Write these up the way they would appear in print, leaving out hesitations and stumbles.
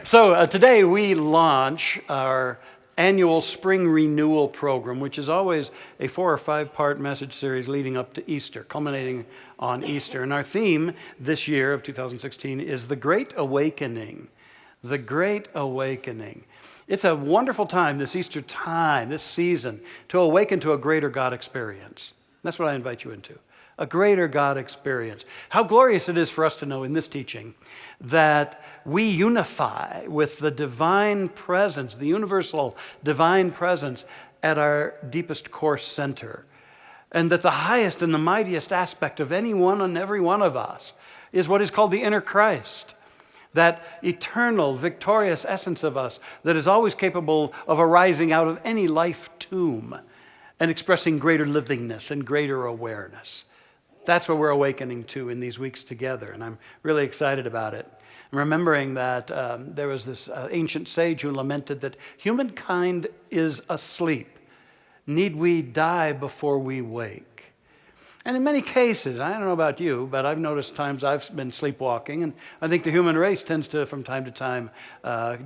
Today we launch our annual Spring Renewal program, which is always a 4 or 5 part message series leading up to Easter, culminating on Easter. And our theme this year of 2016 is the Great Awakening. The Great Awakening. It's a wonderful time, this Easter time, this season, to awaken to a greater God experience. That's what I invite you into. A greater God experience. How glorious it is for us to know in this teaching that we unify with the divine presence, the universal divine presence at our deepest core center. And that the highest and the mightiest aspect of any one and every one of us is what is called the inner Christ. That eternal, victorious essence of us that is always capable of arising out of any life tomb and expressing greater livingness and greater awareness. That's what we're awakening to in these weeks together, and I'm really excited about it. I'm remembering that there was this ancient sage who lamented that humankind is asleep. Need we die before we wake? And in many cases, I don't know about you, but I've noticed times I've been sleepwalking, and I think the human race tends to, from time to time,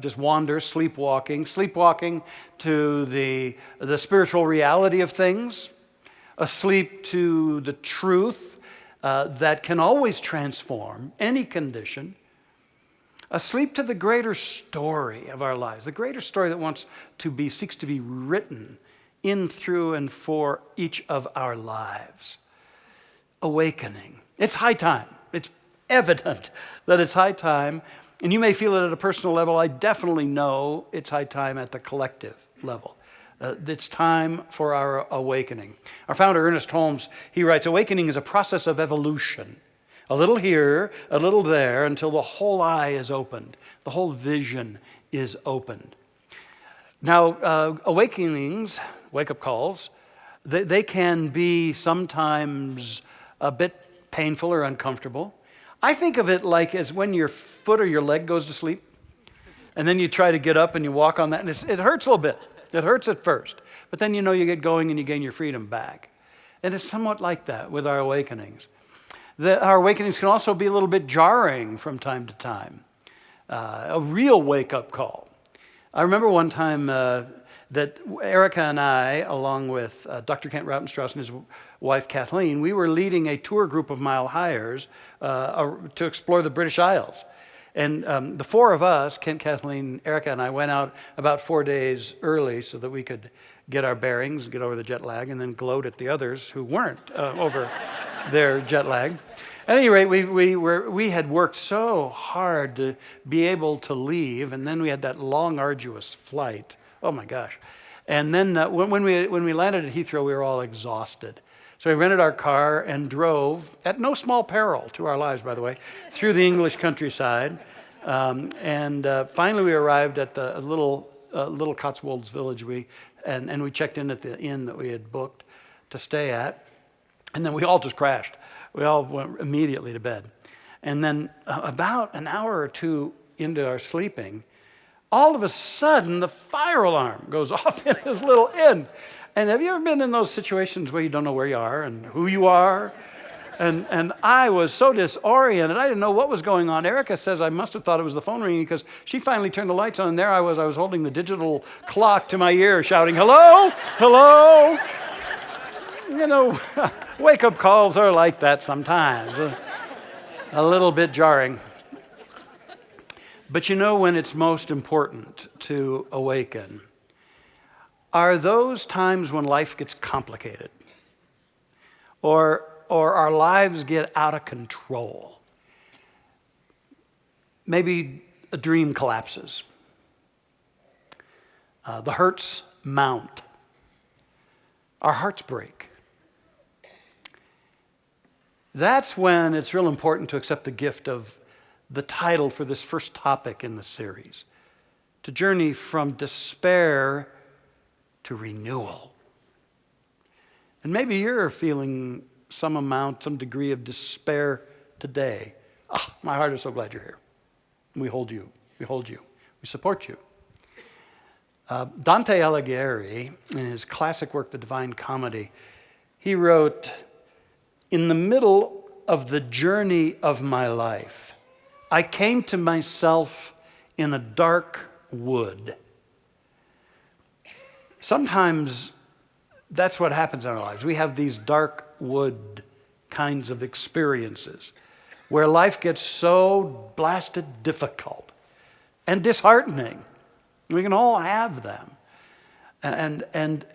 just wander, sleepwalking to the spiritual reality of things, asleep to the truth that can always transform any condition, asleep to the greater story of our lives, the greater story that seeks to be written in, through, and for each of our lives. Awakening. It's high time. It's evident that it's high time, and you may feel it at a personal level. I definitely know it's high time at the collective level. It's time for our awakening. Our founder, Ernest Holmes, he writes, awakening is a process of evolution. A little here, a little there, until the whole eye is opened. The whole vision is opened. Now, awakenings, wake-up calls, they can be sometimes a bit painful or uncomfortable. I think of it like as when your foot or your leg goes to sleep, and then you try to get up and you walk on that, and it hurts a little bit. It hurts at first, but then you get going and you gain your freedom back. And it's somewhat like that with our awakenings. Our awakenings can also be a little bit jarring from time to time. A real wake-up call. I remember one time that Erica and I, along with Dr. Kent Rautenstrauss and his wife Kathleen, we were leading a tour group of Mile Highers to explore the British Isles. And the four of us, Kent, Kathleen, Erica, and I went out about 4 days early so that we could get our bearings, get over the jet lag, and then gloat at the others who weren't over their jet lag. At any rate, we had worked so hard to be able to leave, and then we had that long, arduous flight. Oh my gosh! And then when we landed at Heathrow, we were all exhausted. So we rented our car and drove, at no small peril to our lives, by the way, through the English countryside. And finally we arrived at the little Cotswolds village, and we checked in at the inn that we had booked to stay at. And then we all just crashed. We all went immediately to bed. And then about an hour or two into our sleeping, all of a sudden the fire alarm goes off in this little inn. And have you ever been in those situations where you don't know where you are and who you are? And I was so disoriented. I didn't know what was going on. Erica says I must have thought it was the phone ringing because she finally turned the lights on, and there I was holding the digital clock to my ear shouting, hello, hello. Wake-up calls are like that sometimes. A little bit jarring. But when it's most important to awaken are those times when life gets complicated or our lives get out of control. Maybe a dream collapses. The hurts mount. Our hearts break. That's when it's real important to accept the gift of the title for this first topic in the series, to journey from despair to renewal. And maybe you're feeling some degree of despair today. My heart is so glad you're here. We hold you. We support you. Dante Alighieri, in his classic work, The Divine Comedy, he wrote, in the middle of the journey of my life, I came to myself in a dark wood. Sometimes that's what happens in our lives. We have these dark wood kinds of experiences where life gets so blasted difficult and disheartening. We can all have them. And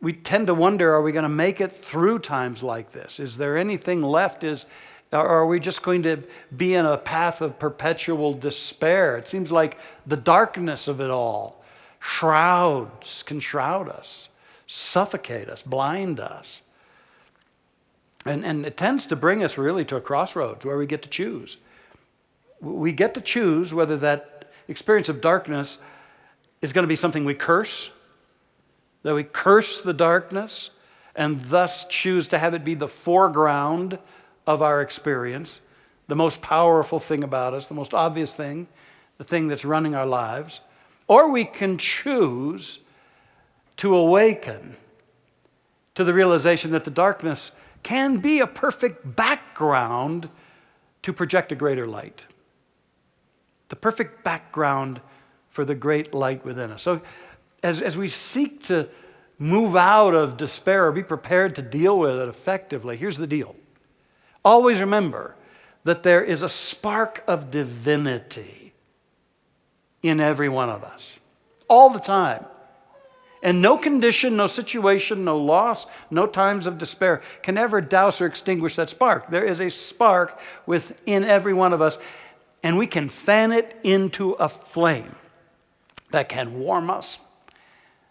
we tend to wonder, are we going to make it through times like this? Is there anything left? Or are we just going to be in a path of perpetual despair? It seems like the darkness of it all can shroud us, suffocate us, blind us. And it tends to bring us really to a crossroads where we get to choose. We get to choose whether that experience of darkness is going to be something we curse, that we curse the darkness and thus choose to have it be the foreground of our experience, the most powerful thing about us, the most obvious thing, the thing that's running our lives. Or we can choose to awaken to the realization that the darkness can be a perfect background to project a greater light. The perfect background for the great light within us. So as we seek to move out of despair or be prepared to deal with it effectively, here's the deal. Always remember that there is a spark of divinity in every one of us. All the time. And no condition, no situation, no loss, no times of despair can ever douse or extinguish that spark. There is a spark within every one of us, and we can fan it into a flame that can warm us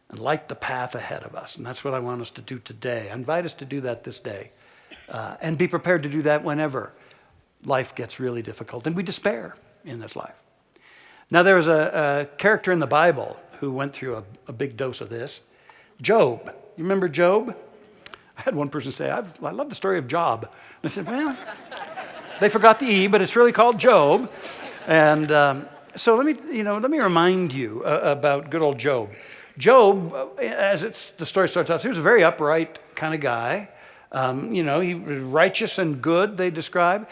and light the path ahead of us. And that's what I want us to do today. I invite us to do that this day. And be prepared to do that whenever life gets really difficult and we despair in this life. Now, there was a character in the Bible who went through a big dose of this. Job. You remember Job? I had one person say, I love the story of Job. And I said, well, they forgot the E, but it's really called Job. And so let me remind you about good old Job. Job, the story starts out, he was a very upright kind of guy. He was righteous and good, they describe,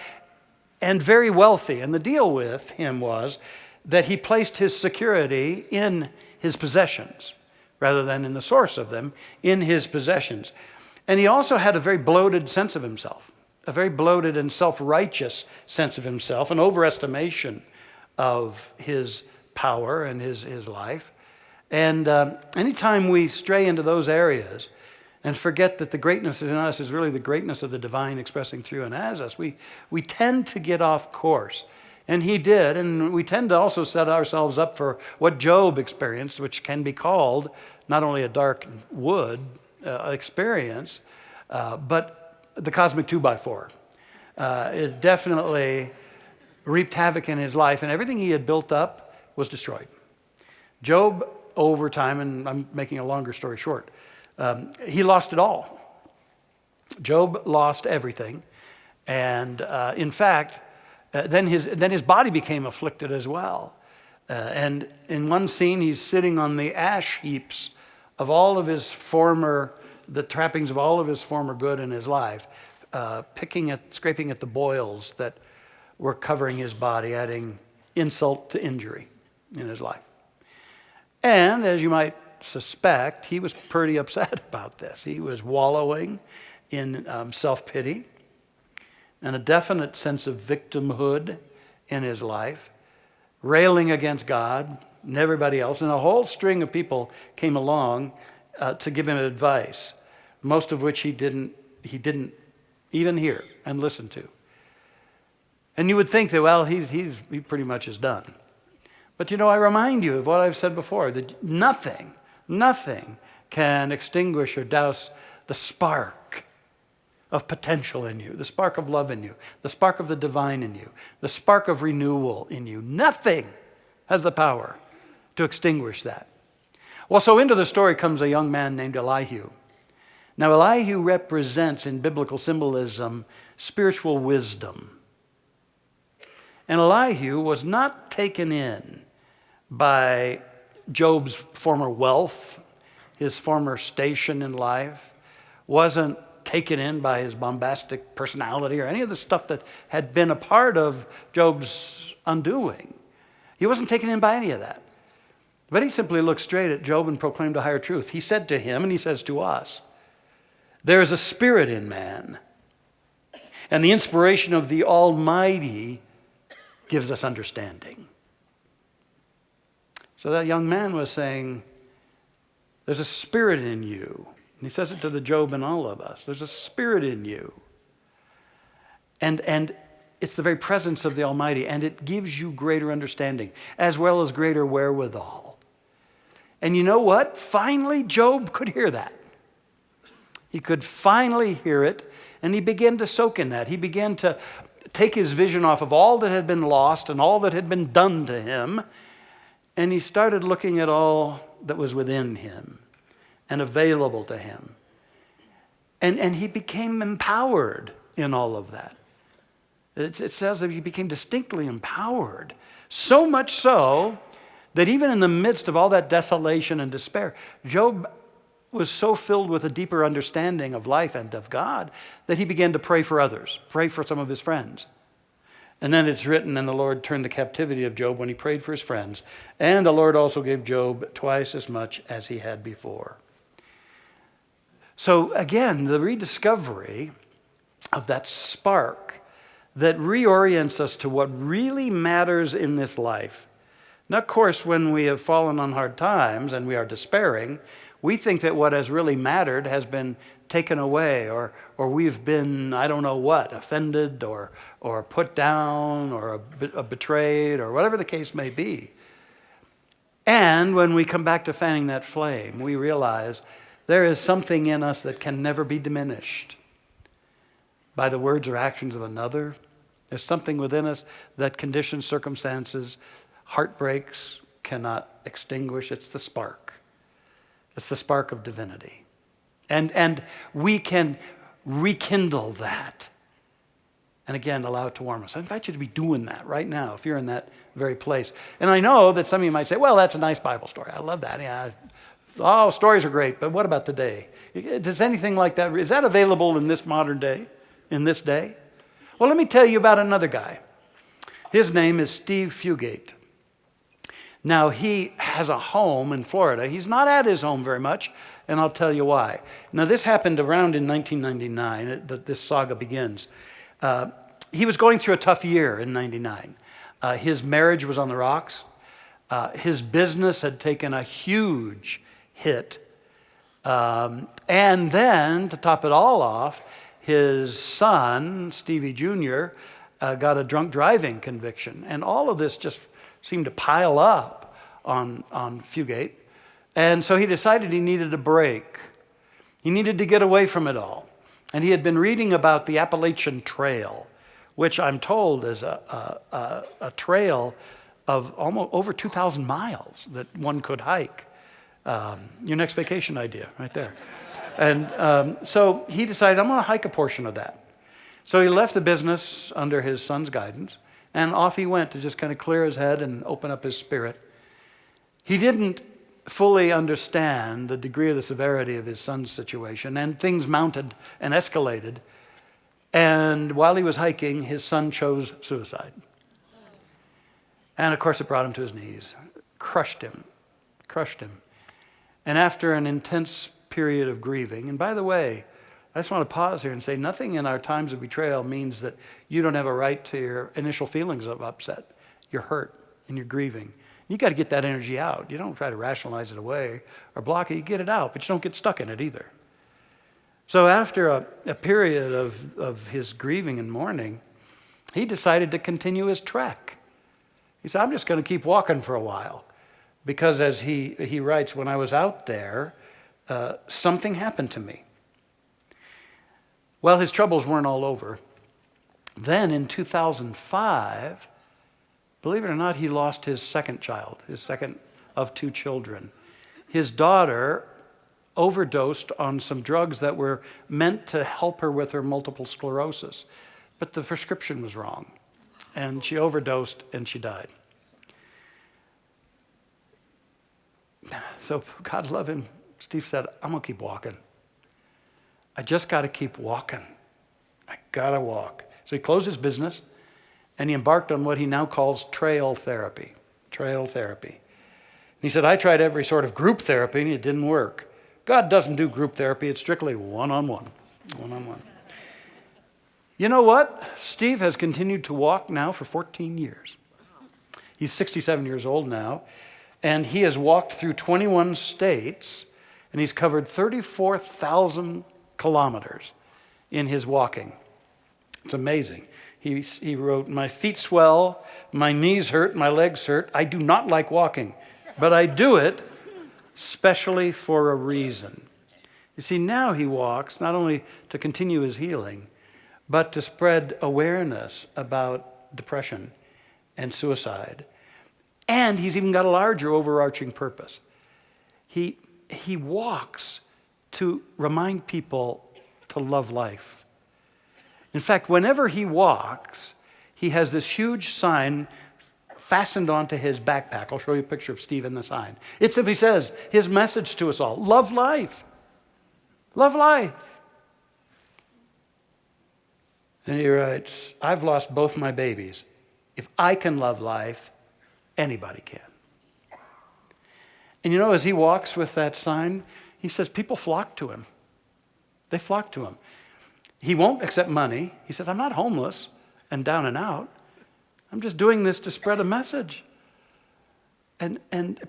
and very wealthy. And the deal with him was that he placed his security in his possessions rather than in the source of them, in his possessions. And he also had a very bloated sense of himself, a very bloated and self-righteous sense of himself, an overestimation of his power and his life. And anytime we stray into those areas and forget that the greatness in us is really the greatness of the divine expressing through and as us, we tend to get off course. And he did, and we tend to also set ourselves up for what Job experienced, which can be called not only a dark wood experience, but the cosmic 2x4. It definitely reaped havoc in his life, and everything he had built up was destroyed. Job, over time, and I'm making a longer story short, he lost it all. Job lost everything, and in fact, then his body became afflicted as well. And in one scene, he's sitting on the ash heaps of all of his the trappings of all of his former good in his life, scraping at the boils that were covering his body, adding insult to injury in his life. And as you might suspect, he was pretty upset about this. He was wallowing in self-pity and a definite sense of victimhood in his life, railing against God and everybody else. And a whole string of people came along to give him advice, most of which he didn't even hear and listen to. And you would think that, well, he pretty much is done. But I remind you of what I've said before, that nothing can extinguish or douse the spark of potential in you, the spark of love in you, the spark of the divine in you, the spark of renewal in you. Nothing has the power to extinguish that. Well, so into the story comes a young man named Elihu. Now, Elihu represents in biblical symbolism spiritual wisdom. And Elihu was not taken in by Job's former wealth, his former station in life, wasn't taken in by his bombastic personality or any of the stuff that had been a part of Job's undoing. He He wasn't taken in by any of that. But he simply looked straight at Job and proclaimed a higher truth. He said to him, and he says to us, there is a spirit in man, and the inspiration of the Almighty gives us understanding. So that young man was saying, there's a spirit in you. And he says it to the Job and all of us. There's a spirit in you. And it's the very presence of the Almighty, and it gives you greater understanding, as well as greater wherewithal. And you know what? Finally, Job could hear that. He could finally hear it, and he began to soak in that. He began to take his vision off of all that had been lost and all that had been done to him, and he started looking at all that was within him and available to him. And he became empowered in all of that. It says that he became distinctly empowered, so much so that even in the midst of all that desolation and despair, Job was so filled with a deeper understanding of life and of God that he began to pray for others, pray for some of his friends. And then it's written, and the Lord turned the captivity of Job when he prayed for his friends. And the Lord also gave Job twice as much as he had before. So again, the rediscovery of that spark that reorients us to what really matters in this life. Now, of course, when we have fallen on hard times and we are despairing, we think that what has really mattered has been taken away, or we've been, I don't know what, offended or put down or betrayed, or whatever the case may be. And when we come back to fanning that flame, we realize there is something in us that can never be diminished by the words or actions of another. There's something within us that conditions, circumstances, heartbreaks cannot extinguish. It's the spark. It's the spark of divinity. And we can rekindle that. And again, allow it to warm us. I invite you to be doing that right now if you're in that very place. And I know that some of you might say, well, that's a nice Bible story. I love that. Yeah. Oh, stories are great, but what about today? Does anything like that, is that available in this modern day, in this day? Well, let me tell you about another guy. His name is Steve Fugate. Now, he has a home in Florida. He's not at his home very much, and I'll tell you why. Now, this happened around in 1999, that this saga begins. He was going through a tough year in 99. His marriage was on the rocks. His business had taken a huge hit. And then, to top it all off, his son, Stevie Jr., got a drunk driving conviction. And all of this just seemed to pile up on Fugate. And so he decided he needed a break. He needed to get away from it all. And he had been reading about the Appalachian Trail, which I'm told is a trail of almost over 2,000 miles that one could hike. Your next vacation idea right there. And so he decided, I'm going to hike a portion of that. So he left the business under his son's guidance, and off he went to just kind of clear his head and open up his spirit. He didn't fully understand the degree of the severity of his son's situation, and things mounted and escalated. And while he was hiking, his son chose suicide. And of course, it brought him to his knees, crushed him. And after an intense period of grieving, and by the way, I just want to pause here and say nothing in our times of betrayal means that you don't have a right to your initial feelings of upset. You're hurt and you're grieving. You got to get that energy out. You don't try to rationalize it away or block it. You get it out, but you don't get stuck in it either. So after a period of his grieving and mourning, he decided to continue his trek. He said, I'm just going to keep walking for a while. Because as he writes, when I was out there, something happened to me. Well, his troubles weren't all over. Then in 2005, believe it or not, he lost his second child, his second of two children. His daughter overdosed on some drugs that were meant to help her with her multiple sclerosis. But the prescription was wrong. And she overdosed and she died. So God love him. Steve said, I'm going to keep walking. I just got to keep walking. I got to walk. So he closed his business and he embarked on what he now calls trail therapy. Trail therapy. He said, I tried every sort of group therapy and it didn't work. God doesn't do group therapy. It's strictly one-on-one. One-on-one. You know what? Steve has continued to walk now for 14 years. He's 67 years old now, and he has walked through 21 states, and he's covered 34,000 kilometers in his walking. It's amazing. He wrote, my feet swell, my knees hurt, my legs hurt. I do not like walking, but I do it specially for a reason. You see, now he walks not only to continue his healing, but to spread awareness about depression and suicide. And he's even got a larger overarching purpose. He walks to remind people to love life. In fact, whenever he walks, he has this huge sign fastened onto his backpack. I'll show you a picture of Steve in the sign. It simply says, his message to us all, love life. Love life. And he writes, I've lost both my babies. If I can love life, anybody can. And you know, as he walks with that sign, he says people flock to him. They flock to him. He won't accept money. He said, I'm not homeless and down and out. I'm just doing this to spread a message. And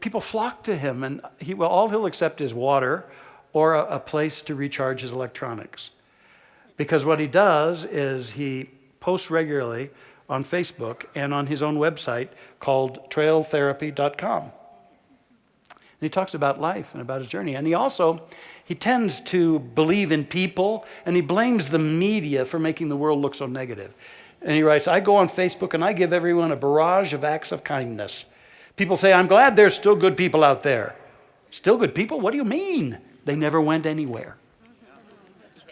people flock to him, and all he'll accept is water or a place to recharge his electronics. Because what he does is he posts regularly on Facebook and on his own website called trailtherapy.com. And he talks about life and about his journey. And he tends to believe in people, and he blames the media for making the world look so negative. And he writes, I go on Facebook and I give everyone a barrage of acts of kindness. People say, I'm glad there's still good people out there. Still good people? What do you mean? They never went anywhere.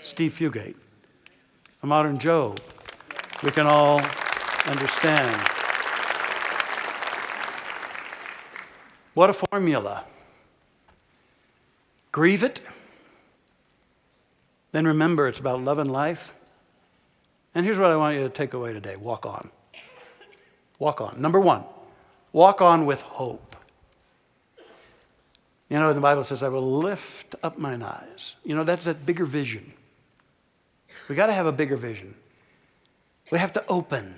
Steve Fugate. A modern Job. We can all understand. What a formula. Grieve it. Then remember it's about love and life. And here's what I want you to take away today. Walk on. Walk on. Number one, walk on with hope. You know, the Bible says, I will lift up mine eyes. You know, that's that bigger vision. We got to have a bigger vision. We have to open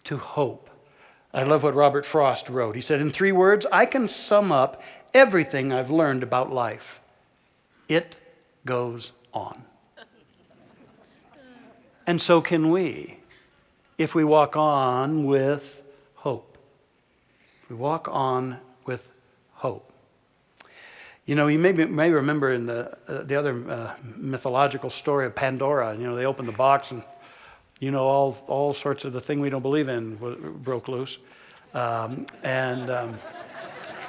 to hope. I love what Robert Frost wrote. He said, in 3 words, I can sum up everything I've learned about life. It goes on. And so can we, if we walk on with hope. If we walk on with hope. You know, you may remember in the other mythological story of Pandora. You know, they opened the box and, you know, all sorts of the thing we don't believe in broke loose.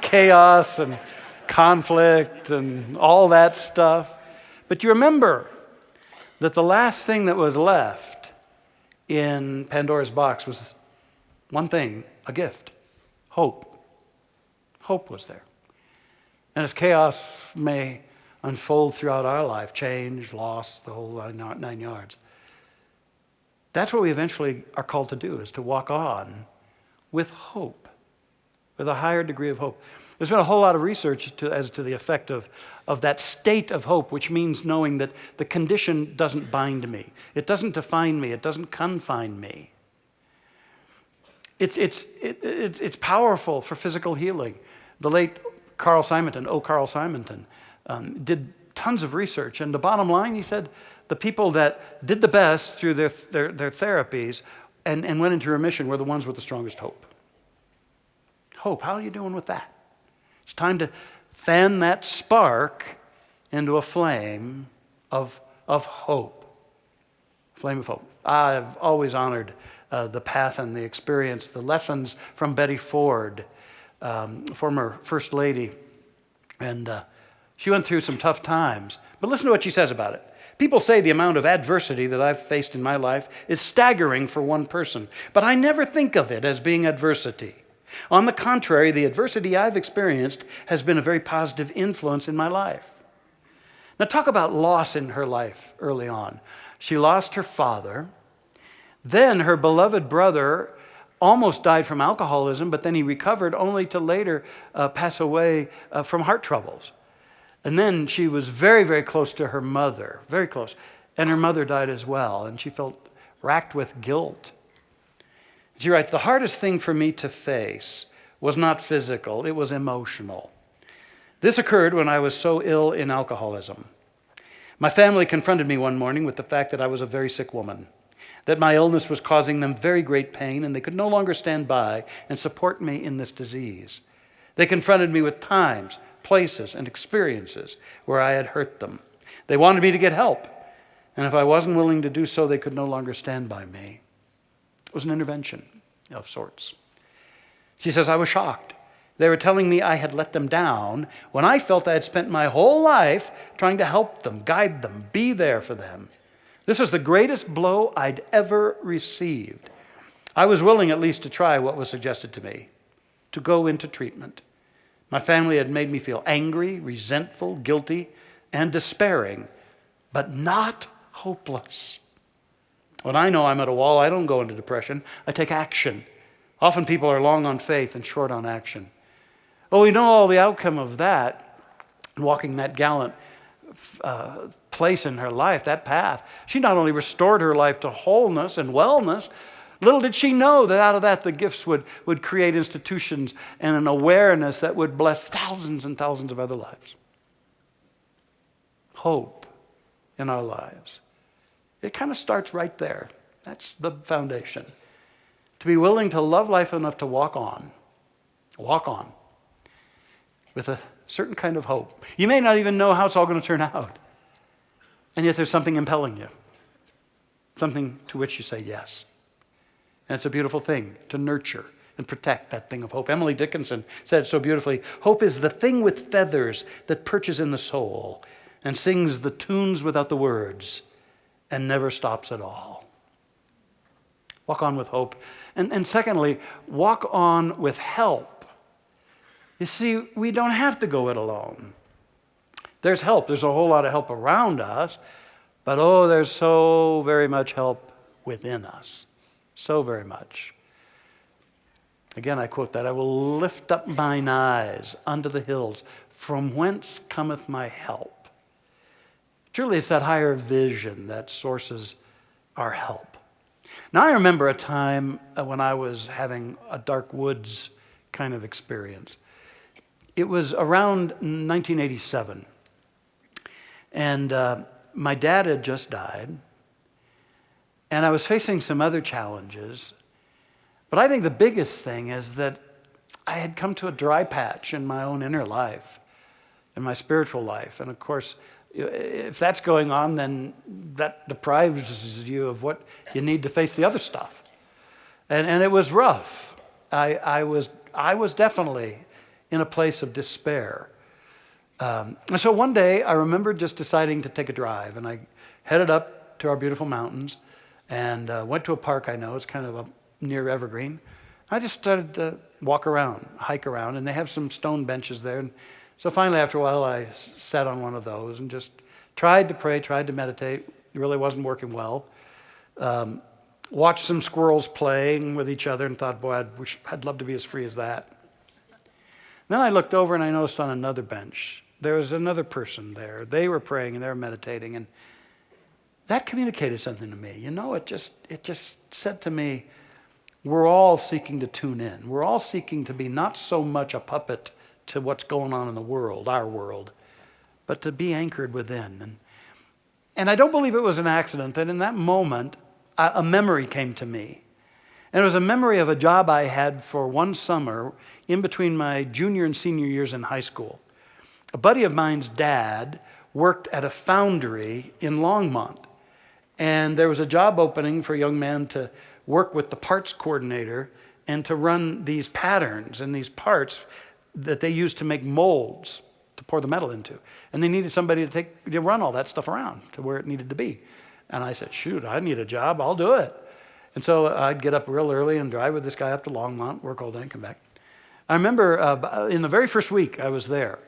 Chaos and conflict and all that stuff. But you remember that the last thing that was left in Pandora's box was one thing, a gift, hope. Hope was there. And as chaos may unfold throughout our life, change, loss, the whole 9 yards, that's what we eventually are called to do, is to walk on with hope, with a higher degree of hope. There's been a whole lot of research as to the effect of that state of hope, which means knowing that the condition doesn't bind me. It doesn't define me. It doesn't confine me. It's powerful for physical healing. The late Carl Simonton, did tons of research. And the bottom line, he said, the people that did the best through their therapies and went into remission were the ones with the strongest hope. Hope, how are you doing with that? It's time to fan that spark into a flame of hope. Flame of hope. I've always honored the path and the experience, the lessons from Betty Ford, former First Lady. And she went through some tough times. But listen to what she says about it. People say the amount of adversity that I've faced in my life is staggering for one person. But I never think of it as being adversity. On the contrary, the adversity I've experienced has been a very positive influence in my life. Now talk about loss in her life early on. She lost her father. Then her beloved brother almost died from alcoholism, but then he recovered only to later pass away from heart troubles. And then she was very, very close to her mother, very close. And her mother died as well, and she felt racked with guilt. She writes, "The hardest thing for me to face was not physical, it was emotional. This occurred when I was so ill in alcoholism. My family confronted me one morning with the fact that I was a very sick woman, that my illness was causing them very great pain, and they could no longer stand by and support me in this disease. They confronted me with times, places, and experiences where I had hurt them. They wanted me to get help, and if I wasn't willing to do so, they could no longer stand by me." It was an intervention of sorts. She says, "I was shocked. They were telling me I had let them down when I felt I had spent my whole life trying to help them, guide them, be there for them. This was the greatest blow I'd ever received. I was willing at least to try what was suggested to me, to go into treatment. My family had made me feel angry, resentful, guilty, and despairing, but not hopeless. When I know I'm at a wall, I don't go into depression. I take action. Often people are long on faith and short on action. Well, we know all the outcome of that, walking that gallant place in her life, that path. She not only restored her life to wholeness and wellness, little did she know that out of that the gifts would create institutions and an awareness that would bless thousands and thousands of other lives. Hope in our lives. It kind of starts right there. That's the foundation. To be willing to love life enough to walk on with a certain kind of hope. You may not even know how it's all going to turn out, and yet there's something impelling you, something to which you say yes. And it's a beautiful thing to nurture and protect that thing of hope. Emily Dickinson said it so beautifully, "Hope is the thing with feathers that perches in the soul and sings the tunes without the words and never stops at all." Walk on with hope. And secondly, walk on with help. You see, we don't have to go it alone. There's help. There's a whole lot of help around us, but there's so very much help within us. So very much. Again, I quote that, "I will lift up mine eyes unto the hills, from whence cometh my help." Truly, it's that higher vision that sources our help. Now, I remember a time when I was having a dark woods kind of experience. It was around 1987. And my dad had just died. And I was facing some other challenges. But I think the biggest thing is that I had come to a dry patch in my own inner life, in my spiritual life. And of course, if that's going on, then that deprives you of what you need to face the other stuff. And it was rough. I was definitely in a place of despair. And so one day I remember just deciding to take a drive, and I headed up to our beautiful mountains and went to a park I know. It's kind of up near Evergreen. I just started to walk around, hike around, and they have some stone benches there. And so finally, after a while, I sat on one of those and just tried to pray, tried to meditate. It really wasn't working well. Watched some squirrels playing with each other and thought, boy, I'd love to be as free as that. Then I looked over and I noticed on another bench, there was another person there. They were praying and they were meditating, and that communicated something to me. You know, it just said to me, we're all seeking to tune in. We're all seeking to be not so much a puppet to what's going on in the world, our world, but to be anchored within. And I don't believe it was an accident that in that moment, a memory came to me. And it was a memory of a job I had for one summer in between my junior and senior years in high school. A buddy of mine's dad worked at a foundry in Longmont. And there was a job opening for a young man to work with the parts coordinator and to run these patterns and these parts that they used to make molds to pour the metal into. And they needed somebody to run all that stuff around to where it needed to be. And I said, shoot, I need a job, I'll do it. And so I'd get up real early and drive with this guy up to Longmont, work all day and come back. I remember in the very first week I was there,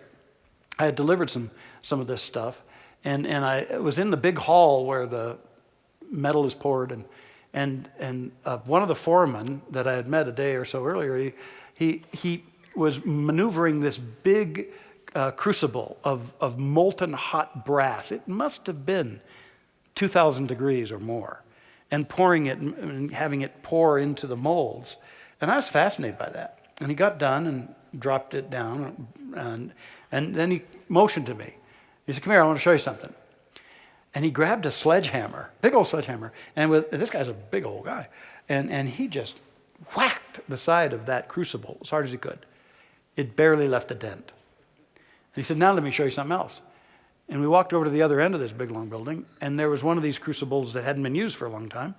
I had delivered some of this stuff, and I was in the big hall where the metal is poured, and And one of the foremen that I had met a day or so earlier, he was maneuvering this big crucible of molten hot brass. It must have been 2,000 degrees or more, and pouring it and having it pour into the molds. And I was fascinated by that. And he got done and dropped it down, and then he motioned to me. He said, "Come here, I want to show you something." And he grabbed a sledgehammer, big old sledgehammer, and this guy's a big old guy, and he just whacked the side of that crucible as hard as he could. It barely left a dent. And he said, "Now let me show you something else." And we walked over to the other end of this big long building, and there was one of these crucibles that hadn't been used for a long time.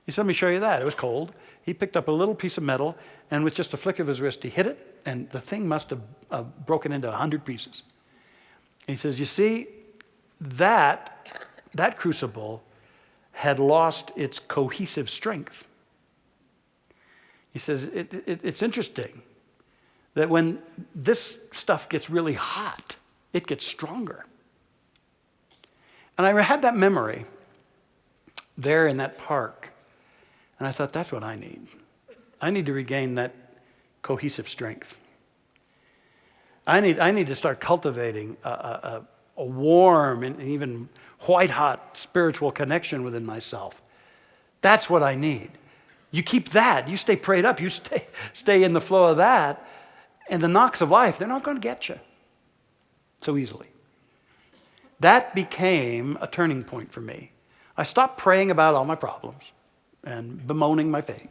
He said, "Let me show you that." It was cold. He picked up a little piece of metal, and with just a flick of his wrist, he hit it, and the thing must have broken into 100 pieces. And he says, "You see, that crucible had lost its cohesive strength." He says, it's interesting that when this stuff gets really hot, it gets stronger. And I had that memory there in that park, and I thought, that's what I need. I need to regain that cohesive strength. I need to start cultivating a warm and even white-hot spiritual connection within myself. That's what I need. You keep that. You stay prayed up. You stay in the flow of that, and the knocks of life, they're not going to get you so easily. That became a turning point for me. I stopped praying about all my problems and bemoaning my fate.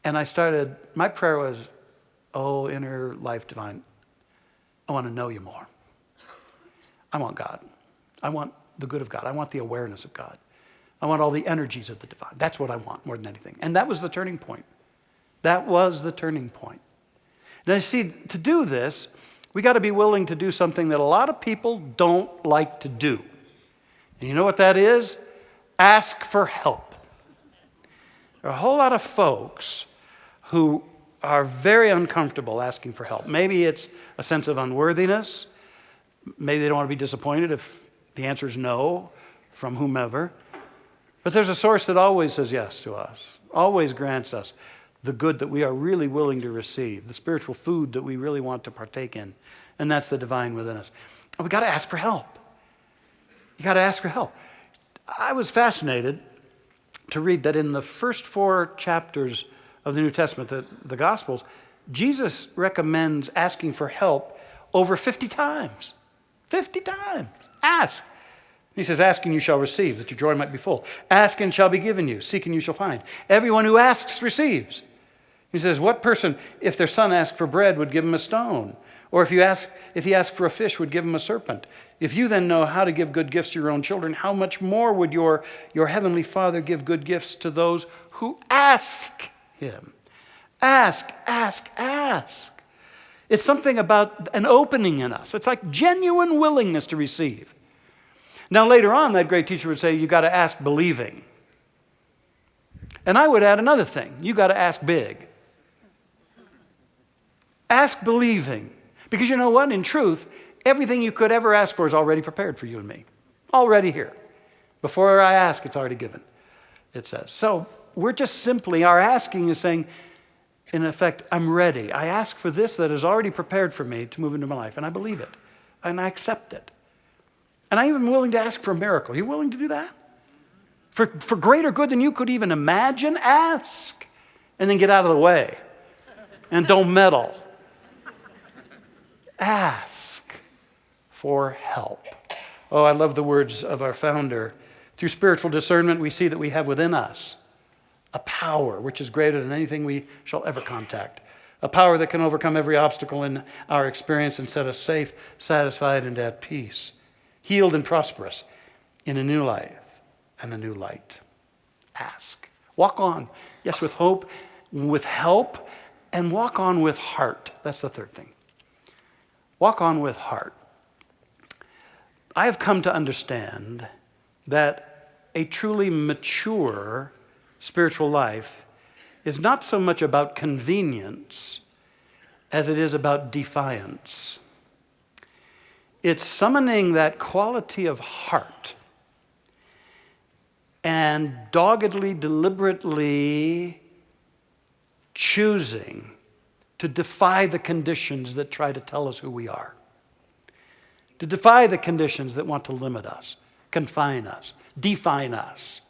And my prayer was, "Oh, inner life divine, I want to know you more. I want God. I want the good of God. I want the awareness of God. I want all the energies of the divine. That's what I want more than anything." And that was the turning point. That was the turning point. Now, you see, to do this, we got to be willing to do something that a lot of people don't like to do. And you know what that is? Ask for help. There are a whole lot of folks who are very uncomfortable asking for help. Maybe it's a sense of unworthiness. Maybe they don't want to be disappointed if the answer is no from whomever. But there's a source that always says yes to us, always grants us the good that we are really willing to receive, the spiritual food that we really want to partake in, and that's the divine within us. And we got to ask for help. You got to ask for help. I was fascinated to read that in the first 4 chapters of the New Testament, the Gospels, Jesus recommends asking for help over 50 times. 50 times. Ask. He says, "Ask and you shall receive, that your joy might be full. Ask and shall be given you. Seek and you shall find. Everyone who asks receives." He says, "What person, if their son asked for bread, would give him a stone? Or if he asked for a fish, would give him a serpent? If you then know how to give good gifts to your own children, how much more would your heavenly Father give good gifts to those who ask him?" Ask, ask, ask. It's something about an opening in us. It's like genuine willingness to receive. Now, later on, that great teacher would say, you got to ask believing. And I would add another thing. You got to ask big. Ask believing. Because you know what? In truth, everything you could ever ask for is already prepared for you and me. Already here. Before I ask, it's already given, it says. So we're just simply, our asking is saying, in effect, I'm ready. I ask for this that is already prepared for me to move into my life. And I believe it. And I accept it. And I'm even willing to ask for a miracle. You willing to do that? For greater good than you could even imagine, ask. And then get out of the way. And don't meddle. Ask for help. Oh, I love the words of our founder. Through spiritual discernment, we see that we have within us a power which is greater than anything we shall ever contact. A power that can overcome every obstacle in our experience and set us safe, satisfied, and at peace. Healed and prosperous in a new life and a new light. Ask. Walk on. Yes, with hope, with help, and walk on with heart. That's the third thing. Walk on with heart. I have come to understand that a truly mature spiritual life is not so much about convenience as it is about defiance. It's summoning that quality of heart and doggedly, deliberately choosing to defy the conditions that try to tell us who we are, to defy the conditions that want to limit us, confine us, define us,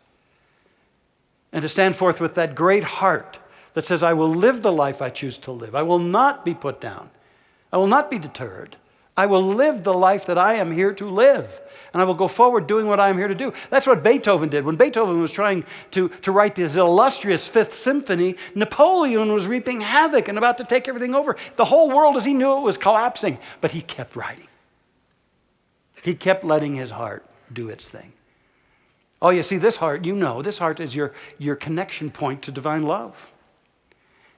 and to stand forth with that great heart that says, I will live the life I choose to live. I will not be put down. I will not be deterred. I will live the life that I am here to live. And I will go forward doing what I am here to do. That's what Beethoven did. When Beethoven was trying to write this illustrious Fifth Symphony, Napoleon was reaping havoc and about to take everything over. The whole world, as he knew it, was collapsing. But he kept writing. He kept letting his heart do its thing. Oh, you see, this heart, this heart is your connection point to divine love.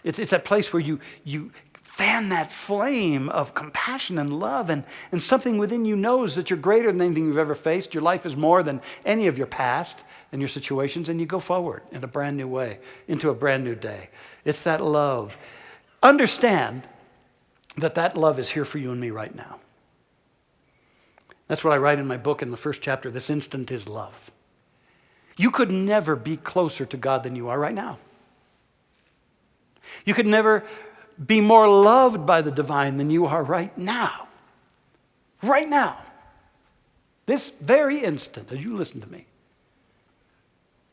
It's that place where you fan that flame of compassion and love, and something within you knows that you're greater than anything you've ever faced. Your life is more than any of your past and your situations, and you go forward in a brand new way, into a brand new day. It's that love. Understand that love is here for you and me right now. That's what I write in my book in the first chapter. This instant is love. You could never be closer to God than you are right now. You could never be more loved by the divine than you are right now. Right now. This very instant, as you listen to me.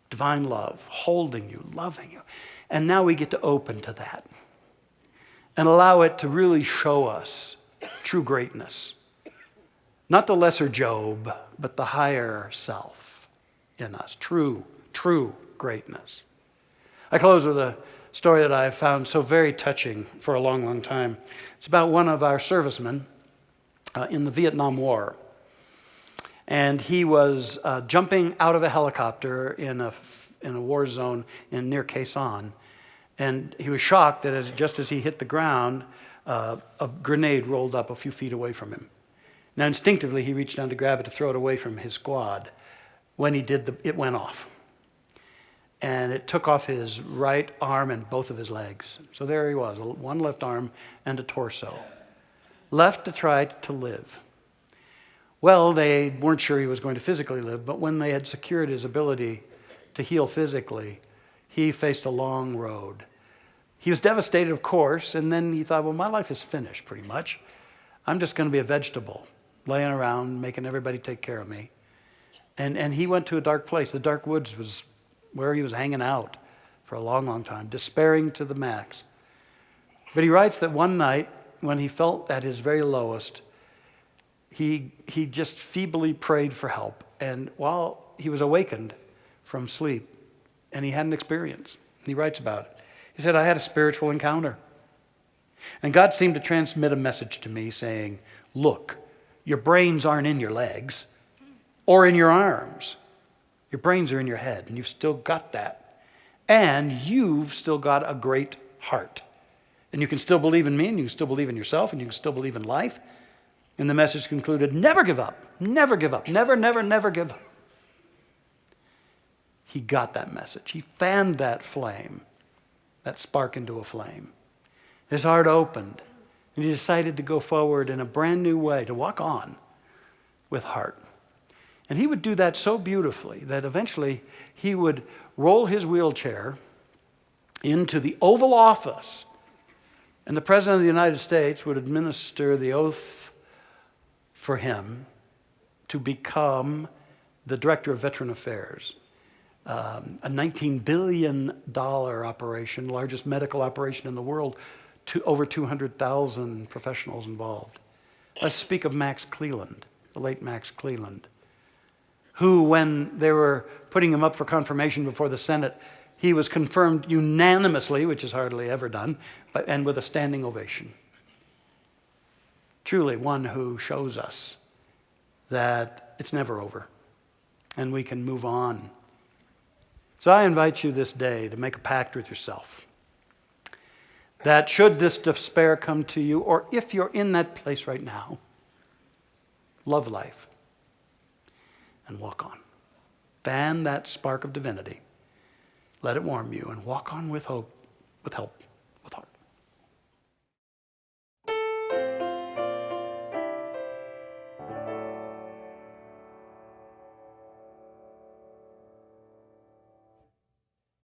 Divine love, holding you, loving you. And now we get to open to that and allow it to really show us true greatness. Not the lesser Job, but the higher self in us. True greatness. I close with a story that I found so very touching for a long, long time. It's about one of our servicemen in the Vietnam War. And he was jumping out of a helicopter in a war zone near Khe Sanh. And he was shocked that just as he hit the ground, a grenade rolled up a few feet away from him. Now, instinctively, he reached down to grab it to throw it away from his squad. When he did, it went off. And it took off his right arm and both of his legs. So there he was, one left arm and a torso, left to try to live. Well, they weren't sure he was going to physically live, but when they had secured his ability to heal physically, he faced a long road. He was devastated, of course, and then he thought, well, my life is finished pretty much. I'm just going to be a vegetable, laying around, making everybody take care of me. And he went to a dark place. The dark woods was where he was hanging out for a long, long time, despairing to the max. But he writes that one night, when he felt at his very lowest, he just feebly prayed for help. And while he was awakened from sleep, and he had an experience, he writes about it. He said, I had a spiritual encounter. And God seemed to transmit a message to me saying, look, your brains aren't in your legs or in your arms. Your brains are in your head, and you've still got that. And you've still got a great heart. And you can still believe in me, and you can still believe in yourself, and you can still believe in life. And the message concluded, never give up. Never give up. Never, never, never give up. He got that message. He fanned that flame, that spark into a flame. His heart opened, and he decided to go forward in a brand new way, to walk on with heart. And he would do that so beautifully that eventually he would roll his wheelchair into the Oval Office, and the President of the United States would administer the oath for him to become the Director of Veteran Affairs. A $19 billion operation, largest medical operation in the world, to over 200,000 professionals involved. Let's speak of Max Cleland, the late Max Cleland, who, when they were putting him up for confirmation before the Senate, he was confirmed unanimously, which is hardly ever done, and with a standing ovation. Truly one who shows us that it's never over, and we can move on. So I invite you this day to make a pact with yourself that should this despair come to you, or if you're in that place right now, love life and walk on. Fan that spark of divinity. Let it warm you and walk on with hope, with help.